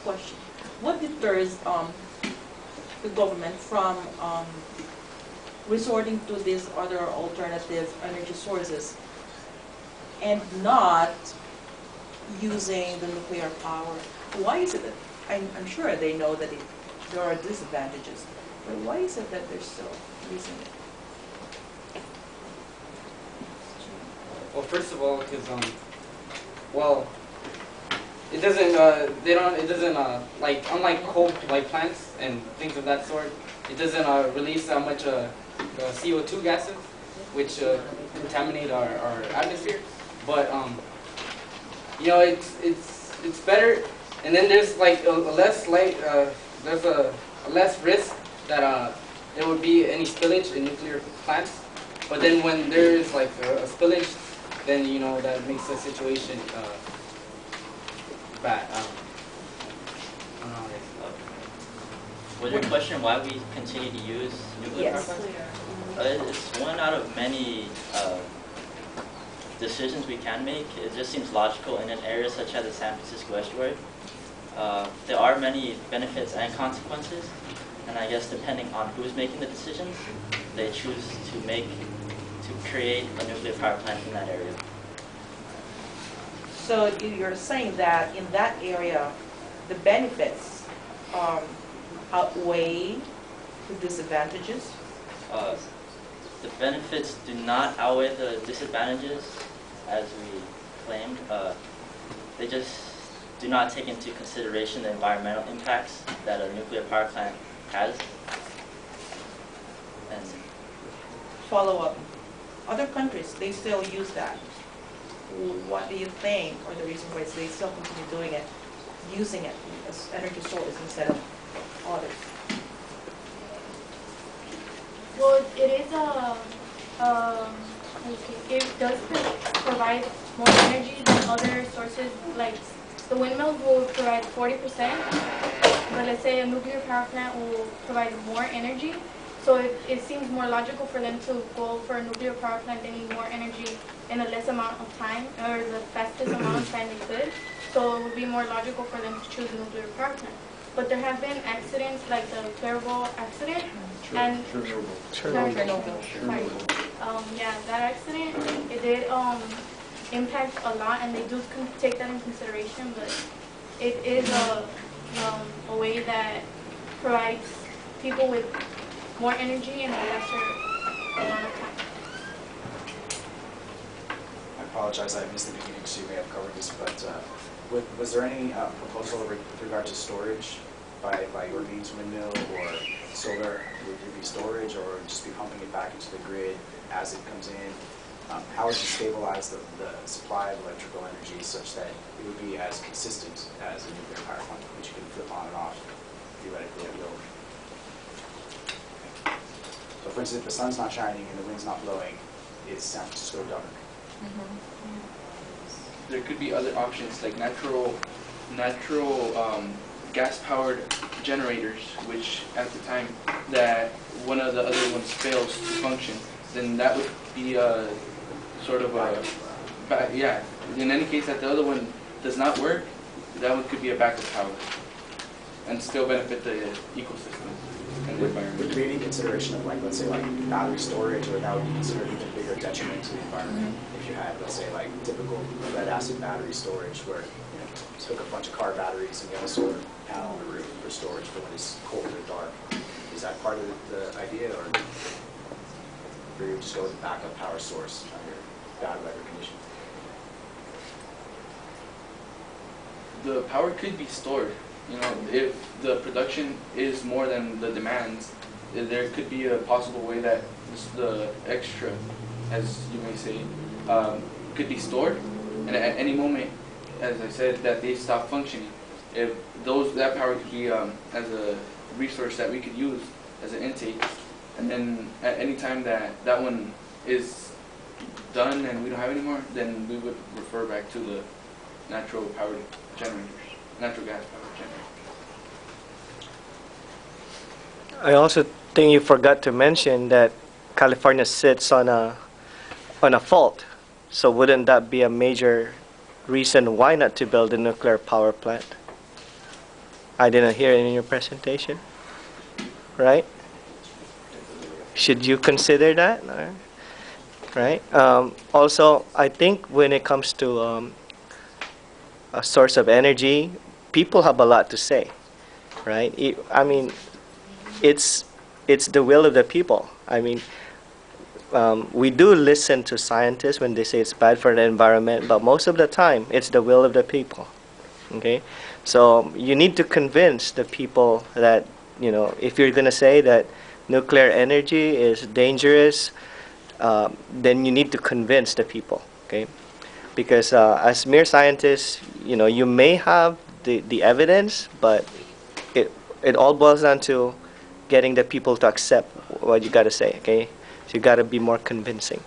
question. What deters the government from resorting to these other alternative energy sources and not using the nuclear power? Why is it that, I'm sure they know that there are disadvantages, but why is it that they're still using it? Well, first of all, because well, it doesn't like, unlike coal like plants and things of that sort, it doesn't release that much CO2 gases, which contaminate our atmosphere. But you know, it's better. And then there's like a less risk that there would be any spillage in nuclear plants. But then when there is like a spillage, then you know that makes the situation bad. Was your question why we continue to use nuclear power plants? It's one out of many decisions we can make. It just seems logical in an area such as the San Francisco estuary. There are many benefits and consequences, and I guess depending on who's making the decisions, they choose to create a nuclear power plant in that area. So you're saying that in that area, the benefits outweigh the disadvantages? The benefits do not outweigh the disadvantages, as we claimed. They just do not take into consideration the environmental impacts that a nuclear power plant has. And follow up. Other countries, they still use that. What do you think are the reasons why they still continue doing it, using it as energy source instead of others? Well, it is it does provide more energy than other sources. Like the windmills will provide 40%, but let's say a nuclear power plant will provide more energy. So it seems more logical for them to go for a nuclear power plant. They need more energy in a less amount of time, or the fastest amount of time they could. So it would be more logical for them to choose a nuclear power plant. But there have been accidents like the terrible accident and Chernobyl. Yeah, that accident, it did impact a lot, and they do take that in consideration. But it is a way that provides people with more energy in a lesser amount of time. I apologize, I missed the beginning, so you may have covered this, but was there any proposal with regard to storage by your means, windmill or solar? Would there be storage, or just be pumping it back into the grid as it comes in? How would you stabilize the supply of electrical energy such that it would be as consistent as a nuclear power plant, which you can flip on and off theoretically at will? So for instance, if the sun's not shining and the wind's not blowing, is San Francisco dark? There could be other options like natural gas-powered generators, which at the time that one of the other ones fails to function, then that would be a sort of yeah. In any case that the other one does not work, that one could be a backup power and still benefit the ecosystem and the environment. Would there be any consideration of, like, let's say, like battery storage, or that would be considered even bigger detriment to the environment if you had, let's say, like typical lead acid battery storage, where you know, took a bunch of car batteries and you have a solar panel on the roof for storage for when it's cold or dark? Is that part of the idea, or you just go with a backup power source under bad weather conditions? The power could be stored. You know, if the production is more than the demands, there could be a possible way that the extra, as you may say, could be stored, and at any moment, as I said, that they stop functioning. If that power could be as a resource that we could use as an intake, and then at any time that one is done and we don't have any more, then we would refer back to the natural powered generators, natural gas powered generators. I also think you forgot to mention that California sits on a fault. So wouldn't that be a major reason why not to build a nuclear power plant? I didn't hear it in your presentation, right? Should you consider that? Right? Also, I think when it comes to a source of energy, people have a lot to say, right? I mean, it's the will of the people. I mean, we do listen to scientists when they say it's bad for the environment, but most of the time, it's the will of the people. Okay, so you need to convince the people that, you know, if you're going to say that nuclear energy is dangerous, then you need to convince the people. Okay, because as mere scientists, you know, you may have the evidence, but it all boils down to getting the people to accept what you got to say. Okay, so you got to be more convincing.